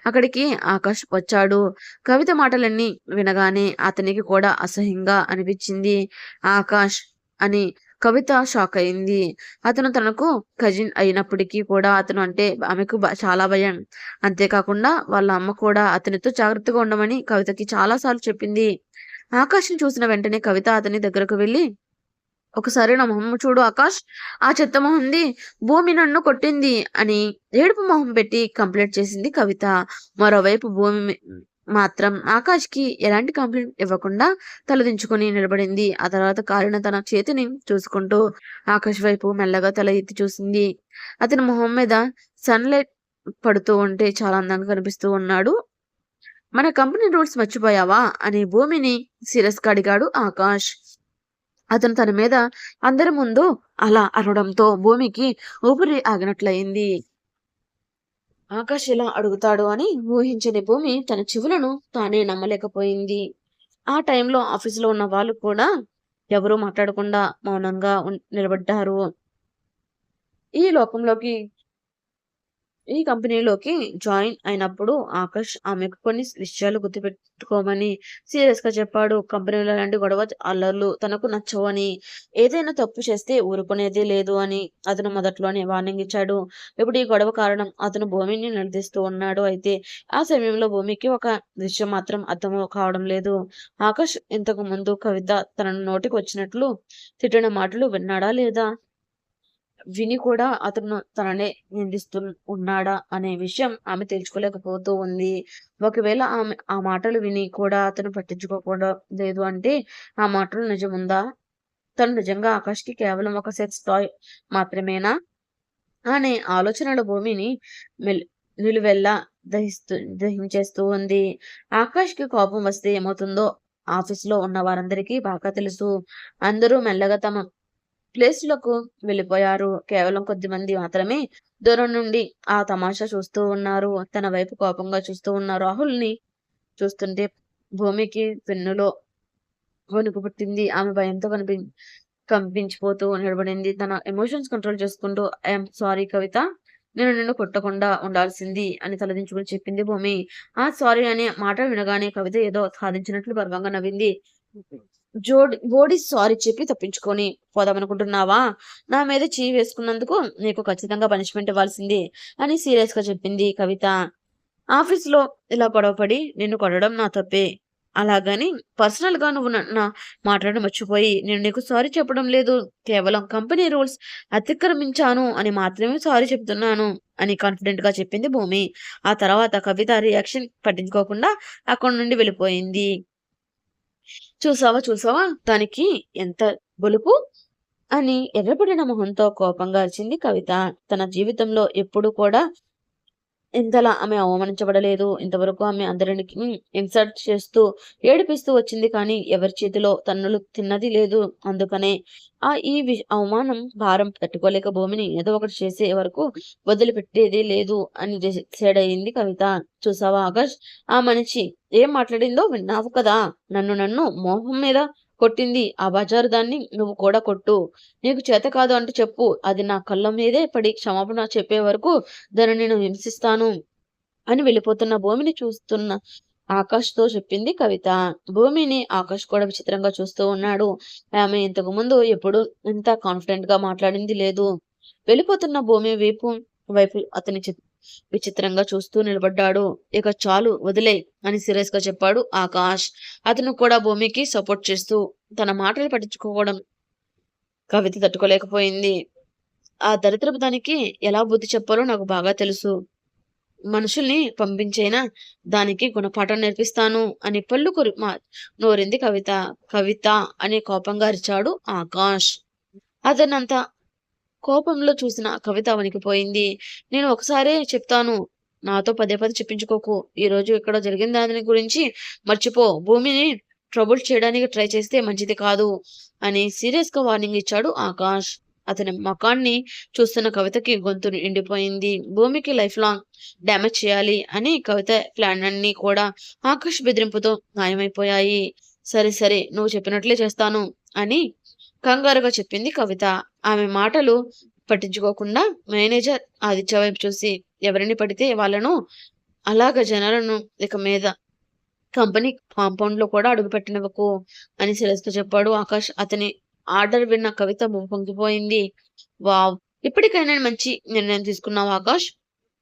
అక్కడికి ఆకాష్ వచ్చాడు. కవిత మాటలన్నీ వినగానే అతనికి కూడా అసహ్యంగా అనిపించింది. ఆకాష్ అని కవిత షాక్ అయింది. అతను తనకు కజిన్ అయినప్పటికీ కూడా అతను అంటే ఆమెకు చాలా భయం. అంతేకాకుండా వాళ్ళ అమ్మ కూడా అతనితో జాగ్రత్తగా ఉండమని కవితకి చాలా సార్లు చెప్పింది. ఆకాష్ని చూసిన వెంటనే కవిత అతని దగ్గరకు వెళ్ళి, ఒకసారి నా మొహం చూడు ఆకాష్, ఆ చెత్త మొహంది భూమి నన్ను కొట్టింది అని ఏడుపు మొహం పెట్టి కంప్లైంట్ చేసింది కవిత. మరోవైపు భూమి మాత్రం ఆకాష్కి ఎలాంటి కంప్లైంట్ ఇవ్వకుండా తలదించుకొని నిలబడింది. ఆ తర్వాత కాలిన తన చేతిని చూసుకుంటూ ఆకాష్ వైపు మెల్లగా తల ఎత్తి చూసింది. అతని మొహం మీద సన్లైట్ పడుతూ ఉంటే చాలా అందంగా కనిపిస్తూ ఉన్నాడు. మన కంపెనీ రూల్స్ మర్చిపోయావా అని భూమిని సీరియస్ గా అడిగాడు ఆకాష్. అతను తన మీద అందరి ముందు అలా అరవడంతో భూమికి ఊపిరి ఆగినట్లయింది. ఆకాష్ ఇలా అడుగుతాడు అని ఊహించని భూమి తన చెవులను తానే నమ్మలేకపోయింది. ఆ టైంలో ఆఫీసులో ఉన్న వాళ్ళు కూడా ఎవరూ మాట్లాడకుండా మౌనంగా నిలబడ్డారు. ఈ లోకంలోకి ఈ కంపెనీలోకి జాయిన్ అయినప్పుడు ఆకాష్ ఆమెకు కొన్ని విషయాలు గుర్తుపెట్టుకోమని సీరియస్ గా చెప్పాడు. కంపెనీలో అలాంటి గొడవ అల్లర్లు తనకు నచ్చవని, ఏదైనా తప్పు చేస్తే ఊరుకునేది లేదు అని అతను మొదట్లోనే వార్నింగ్ ఇచ్చాడు. ఇప్పుడు ఈ గొడవ కారణం అతను భూమిని నిలదీస్తూ ఉన్నాడు. అయితే ఆ సమయంలో భూమికి ఒక విషయం మాత్రం అర్థం కావడం లేదు. ఆకాష్ ఇంతకు ముందు కవిత తన నోటికి వచ్చినట్లు తిట్టిన మాటలు విన్నాడా లేదా, విని కూడా అతను తననే నిందిస్తూ ఉన్నాడా అనే విషయం ఆమె తెలుసుకోలేకపోతూ ఉంది. ఒకవేళ ఆమె ఆ మాటలు విని కూడా అతను పట్టించుకోకుండా లేదు అంటే ఆ మాటలు నిజముందా? తను నిజంగా ఆకాష్కి కేవలం ఒక సెక్స్ టాయ్ మాత్రమేనా అనే ఆలోచనల భూమిని నిలువెల్లా దహించేస్తూ ఉంది. ఆకాష్కి కోపం వస్తే ఏమవుతుందో ఆఫీసులో ఉన్న వారందరికీ బాగా తెలుసు. అందరూ మెల్లగా తమ ప్లేస్‌లకు వెళ్ళిపోయారు. కేవలం కొద్దిమంది మాత్రమే దూరం నుండి ఆ తమాషా చూస్తూ ఉన్నారు. తన వైపు కోపంగా చూస్తూ ఉన్న రాహుల్‌ని చూస్తుంటే భూమికి వెన్నులో వణుకు పుట్టింది. ఆమె భయంతో కంపించిపోతూ నిలబడింది. తన ఎమోషన్స్ కంట్రోల్ చేసుకుంటూ ఐయామ్ సారీ కవిత. నేను నిన్ను కొట్టకుండా ఉండాల్సింది అని తలదించుకొని చెప్పింది భూమి. ఆ సారీ అనే మాట వినగానే కవిత ఏదో సాధించినట్లు గర్వంగా నవ్వింది. బోడీ సారీ చెప్పి తప్పించుకొని పోదామనుకుంటున్నావా? నా మీద చెయ్యి వేసుకున్నందుకు నీకు ఖచ్చితంగా పనిష్మెంట్ ఇవ్వాల్సిందే అని సీరియస్ గా చెప్పింది కవిత. ఆఫీసులో ఇలా గొడవపడి నిన్ను కొట్టడం నా తప్పే. అలాగని పర్సనల్ గా నువ్వు మాట్లాడడం మర్చిపోయి నేను నీకు సారీ చెప్పడం లేదు. కేవలం కంపెనీ రూల్స్ అతిక్రమించాను అని మాత్రమే సారీ చెప్తున్నాను అని కాన్ఫిడెంట్ గా చెప్పింది భూమి. ఆ తర్వాత కవిత రియాక్షన్ పట్టించుకోకుండా అక్కడి నుండి వెళ్ళిపోయింది. చూసావా చూసావా దానికి ఎంత బలుపు అని ఎర్రబడిన మొహంతో కోపంగా అరిచింది కవిత. తన జీవితంలో ఎప్పుడు కూడా ఇంతలా ఆమె అవమానించబడలేదు. ఇంతవరకు ఆమె అందరిని ఇన్సల్ట్ చేస్తూ ఏడిపిస్తూ వచ్చింది కానీ ఎవరి చేతిలో తన్నులు తిన్నది లేదు. అందుకనే ఈ అవమానం భారం తట్టుకోలేక భూమిని ఏదో ఒకటి చేసే వరకు వదిలిపెట్టేది లేదు అని డిసైడ్ అయింది కవిత. చూసావా ఆకాష్, ఆ మనిషి ఏం మాట్లాడిందో విన్నావు కదా. నన్ను మోహం మీద కొట్టింది. ఆ బజారు దాన్ని నువ్వు కూడా కొట్టు. నీకు చేత కాదు అంటే చెప్పు. అది నా కళ్ళ మీదే పడి క్షమాపణ చెప్పే వరకు దాన్ని నేను హింసిస్తాను అని వెళ్ళిపోతున్న భూమిని చూస్తున్న ఆకాష్తో చెప్పింది కవిత. భూమిని ఆకాష్ కూడా విచిత్రంగా చూస్తూ ఉన్నాడు. ఆమె ఇంతకు ముందు ఎప్పుడు ఇంత కాన్ఫిడెంట్ గా మాట్లాడింది లేదు. వెళ్ళిపోతున్న భూమి వైపు అతని విచిత్రంగా చూస్తూ నిలబడ్డాడు. ఇక చాలు వదిలే అని సీరియస్ గా చెప్పాడు ఆకాష్. అతను కూడా భూమికి సపోర్ట్ చేస్తూ తన మాటలు పట్టించుకోవడం కవిత తట్టుకోలేకపోయింది. ఆ దరిద్రపు దానికి ఎలా బుద్ధి చెప్పాలో నాకు బాగా తెలుసు. మనుషుల్ని పంపించైనా దానికి గుణపాఠం నేర్పిస్తాను అని నోరింది కవిత. కవిత అని కోపంగా అరిచాడు ఆకాష్. అతనంత కోపంలో చూసిన కవిత వణికిపోయింది. నేను ఒకసారే చెప్తాను, నాతో పదే పదే చెప్పించుకోకు. ఈ రోజు ఇక్కడ జరిగిన దాని గురించి మర్చిపో. భూమిని ట్రబుల్ చేయడానికి ట్రై చేస్తే మంచిది కాదు అని సీరియస్ గా వార్నింగ్ ఇచ్చాడు ఆకాష్. అతని ముఖాన్ని చూస్తున్న కవితకి గొంతు ఎండిపోయింది. భూమికి లైఫ్ లాంగ్ డ్యామేజ్ చేయాలి అని కవిత ప్లాన్ అన్ని కూడా ఆకాష్ బెదిరింపుతో మాయమైపోయాయి. సరే సరే నువ్వు చెప్పినట్లే చేస్తాను అని కంగారుగా చెప్పింది కవిత. ఆమె మాటలు పట్టించుకోకుండా మేనేజర్ ఆదిత్య వైపు చూసి ఎవరిని పడితే వాళ్ళను అలాగ జనాలను ఇక మీద కంపెనీ కాంపౌండ్ లో కూడా అడుగుపెట్టినవకు అని సీరియస్ గా చెప్పాడు ఆకాష్. అతని ఆర్డర్ విన్న కవిత పొంగిపోయింది. వావ్, ఇప్పటికైనా మంచి నిర్ణయం తీసుకున్నావు ఆకాష్.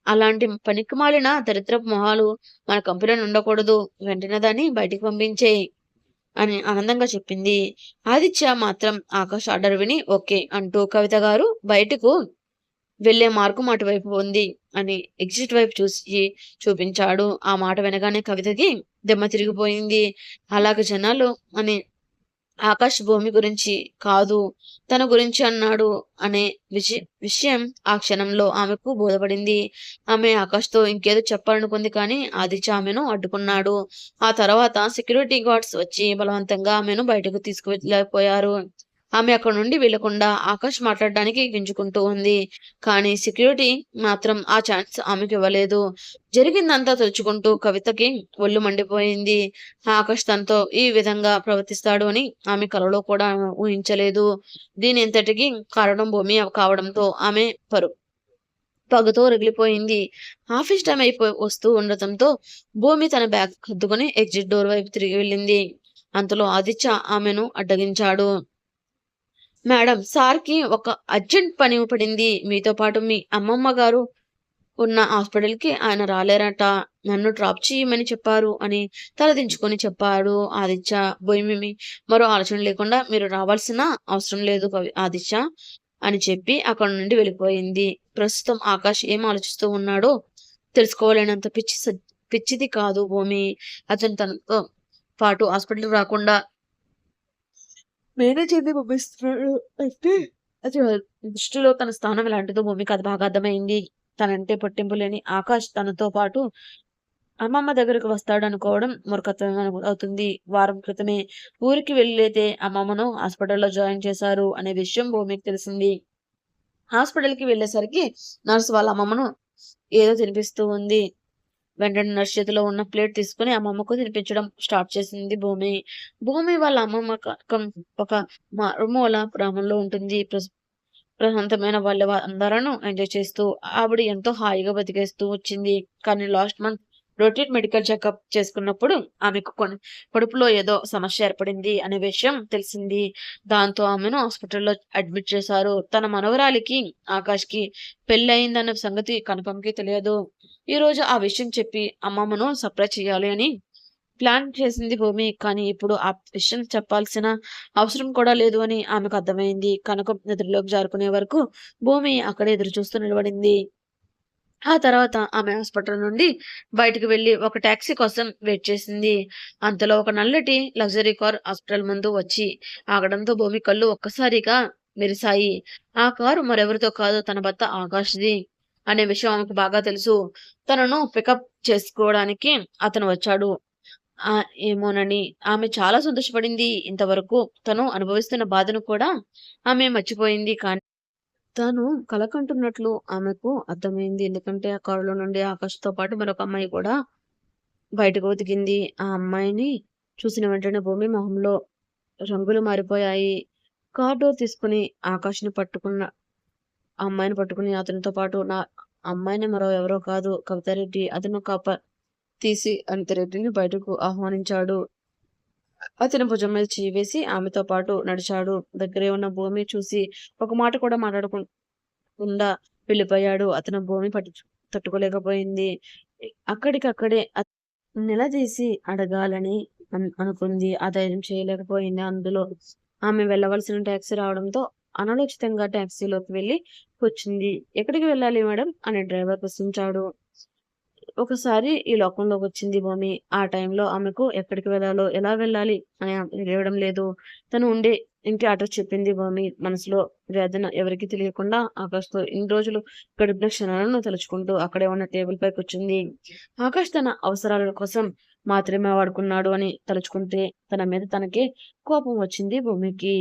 అలాంటి పనికిమాలిన దరిద్రపు మొహాలు మన కంపెనీలో ఉండకూడదు. వెంటనే దాన్ని బయటికి పంపించేయి అని ఆనందంగా చెప్పింది. ఆదిత్య మాత్రం ఆకాష్ ఆర్డర్ విని ఓకే అంటూ కవిత గారు బయటకు వెళ్ళే మార్గం అటువైపు ఉంది అని ఎగ్జిట్ వైపు చూపించాడు. ఆ మాట వినగానే కవితకి దిమ్మ తిరిగిపోయింది. అలాగ జనాలు అని ఆకాష్ భూమి గురించి కాదు, తన గురించి అన్నాడు అనే విషయం ఆ క్షణంలో ఆమెకు బోధపడింది. ఆమె ఆకాష్‌తో ఇంకేదో చెప్పాలనుకుంది కానీ ఆదిత్య ఆమెను అడ్డుకున్నాడు. ఆ తర్వాత సెక్యూరిటీ గార్డ్స్ వచ్చి బలవంతంగా ఆమెను బయటకు తీసుకువెళ్ళిపోయారు. ఆమె అక్కడి నుండి వెళ్ళకుండా ఆకాష్ మాట్లాడడానికి గింజుకుంటూ ఉంది. కానీ సెక్యూరిటీ మాత్రం ఆ ఛాన్స్ ఆమెకివ్వలేదు. జరిగిందంతా తలుచుకుంటూ కవితకి ఒళ్ళు మండిపోయింది. ఆకాష్ తనతో ఈ విధంగా ప్రవర్తిస్తాడు అని ఆమె కలలో కూడా ఊహించలేదు. దీని అంతటికి కారణం భూమి కావడంతో ఆమె పగతో రగిలిపోయింది. ఆఫీస్ టైం వస్తూ ఉండటంతో భూమి తన బ్యాగ్ సర్దుకొని ఎగ్జిట్ డోర్ వైపు తిరిగి వెళ్ళింది. అంతలో ఆదిత్య ఆమెను అడ్డగించాడు. మేడం, సార్‌కి ఒక అర్జెంట్ పని పడింది. మీతో పాటు మీ అమ్మమ్మ గారు ఉన్న హాస్పిటల్‌కి ఆయన రాలేరట. నన్ను డ్రాప్ చేయమని చెప్పారు అని తలదించుకొని చెప్పాడు ఆదిత్య. భూమి మరో ఆలోచన లేకుండా మీరు రావాల్సిన అవసరం లేదు ఆదిత్య అని చెప్పి అక్కడి నుండి వెళ్ళిపోయింది. ప్రస్తుతం ఆకాష్ ఏం ఆలోచిస్తూ ఉన్నాడో తెలుసుకోలేనంత పిచ్చిది కాదు భూమి. అతను తనతో పాటు హాస్పిటల్‌కి రాకుండా మేనేజర్‌ని పంపిస్తున్నాడు అంటే అసలు దృష్టిలో తన స్థానం ఎలాంటిదో భూమికి అది బాగా అర్థమైంది. తనంటే పట్టింపు లేని ఆకాష్ తనతో పాటు అమ్మమ్మ దగ్గరకు వస్తాడనుకోవడం మూర్ఖత్వం అవుతుంది. వారం క్రితమే ఊరికి వెళ్ళైతే అమ్మమ్మను హాస్పిటల్‌లో జాయిన్ చేశారు అనే విషయం భూమికి తెలిసింది. హాస్పిటల్‌కి వెళ్ళేసరికి నర్స్ వాళ్ళ అమ్మమ్మను ఏదో తినిపిస్తూ ఉంది. వెంటనే నర్స్ చేతిలో ఉన్న ప్లేట్ తీసుకొని అమ్మమ్మకు తినిపించడం స్టార్ట్ చేసింది భూమి. భూమి వాళ్ళ అమ్మమ్మ ఒక మారుమూల గ్రామంలో ఉంటుంది. ప్రశాంతమైన వాళ్ళ అందరూ ఎంజాయ్ చేస్తూ ఆవిడ ఎంతో హాయిగా బతికేస్తూ వచ్చింది. కానీ last month routine medical checkup చేసుకున్నప్పుడు ఆమెకు కడుపులో ఏదో సమస్య ఏర్పడింది అనే విషయం తెలిసింది. దాంతో ఆమెను హాస్పిటల్లో అడ్మిట్ చేశారు. తన మనవరాలికి ఆకాష్‌కి పెళ్లయిందన్న సంగతి కన్ఫర్మ్‌కి తెలియదు. ఈరోజు ఆ విషయం చెప్పి అమ్మమ్మను సర్ప్రైజ్ చేయాలి అని ప్లాన్ చేసింది భూమి. కానీ ఇప్పుడు ఆ విషయం చెప్పాల్సిన అవసరం కూడా లేదు అని ఆమెకు అర్థమైంది. కనకం నిద్రలోకి జారుకునే వరకు భూమి అక్కడే ఎదురు చూస్తూ నిలబడింది. ఆ తర్వాత ఆమె హాస్పిటల్ నుండి బయటకు వెళ్లి ఒక టాక్సీ కోసం వెయిట్ చేసింది. అంతలో ఒక నల్లటి లగ్జరీ కార్ హాస్పిటల్ ముందు వచ్చి ఆగడంతో భూమి కళ్ళు ఒక్కసారిగా మెరిశాయి. ఆ కారు మరెవరితో కాదు, తన భర్త ఆకాష్‌ది అనే విషయం ఆమెకు బాగా తెలుసు. తనను పికప్ చేసుకోవడానికి అతను వచ్చాడు. ఏమోనని ఆమె చాలా సంతోషపడింది. ఇంతవరకు తను అనుభవిస్తున్న బాధను కూడా ఆమె మర్చిపోయింది. కానీ తను కలకంటున్నట్లు ఆమెకు అర్థమైంది. ఎందుకంటే ఆ కారులో నుండి ఆకాష్‌తో పాటు మరొక అమ్మాయి కూడా బయటకు దిగింది. ఆ అమ్మాయిని చూసిన వెంటనే భూమి మొహంలో రంగులు మారిపోయాయి. కార్ డోర్ తీసుకొని ఆకాష్‌ని పట్టుకున్న ఆ అమ్మాయిని పట్టుకుని అతనితో పాటు నా అమ్మాయిని మరో ఎవరో కాదు కవితారెడ్డి. అతను తీసి అనితారెడ్డిని బయటకు ఆహ్వానించాడు. అతని భుజం మీద చెయ్యి వేసి ఆమెతో పాటు నడిచాడు. దగ్గరే ఉన్న భూమి చూసి ఒక మాట కూడా మాట్లాడకుండా వెళ్ళిపోయాడు. అతను భూమి తట్టుకోలేకపోయింది. అక్కడికక్కడే నిలదీసి అడగాలని అనుకుంది. ఆ ధైర్యం చేయలేకపోయింది. అందులో ఆమె వెళ్ళవలసిన టాక్సీ రావడంతో అనాలోచితంగా టాక్సీలోకి వెళ్ళి కూర్చుంది. ఎక్కడికి వెళ్ళాలి మేడం అని డ్రైవర్ ప్రశ్నించాడు. ఒకసారి ఈ లోకంలోకొచ్చింది భూమి. ఆ టైంలో ఆమెకు ఎక్కడికి వెళ్ళాలో, ఎలా వెళ్ళాలి అని తెలియడం లేదు. తను ఉండే ఇంటి అడ్రెస్ చెప్పింది భూమి. మనసులో వేదన ఎవరికీ తెలియకుండా ఆకాష్‌తో ఇన్ని రోజులు గడిపిన క్షణాలను తలుచుకుంటూ అక్కడే ఉన్న టేబుల్‌పై కూర్చుంది. ఆకాష్ తన అవసరాల కోసం మాత్రమే వాడుకున్నాడు అని తలుచుకుంటే తన మీద తనకే కోపం వచ్చింది భూమికి.